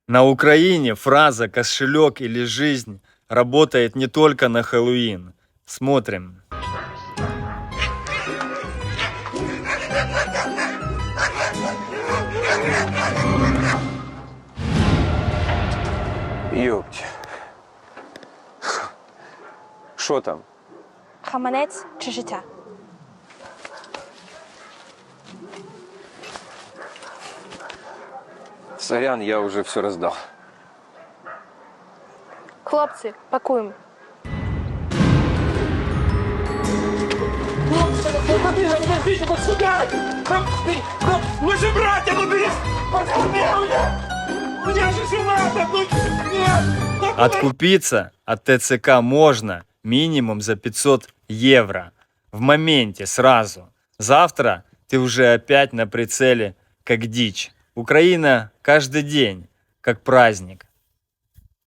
На Украине фраза «кошелек или жизнь» работает не только на Хэллоуин. Смотрим. Йопті. Що там? Хаманець чи життя? Сорян, я вже все роздав. Хлопці, пакуємо. Мы же братья, ну ты... Мне же жена, ну нет! Откупиться от ТЦК можно минимум за 500 евро. В моменте, сразу. Завтра ты уже опять на прицеле, как дичь. Украина каждый день, как праздник.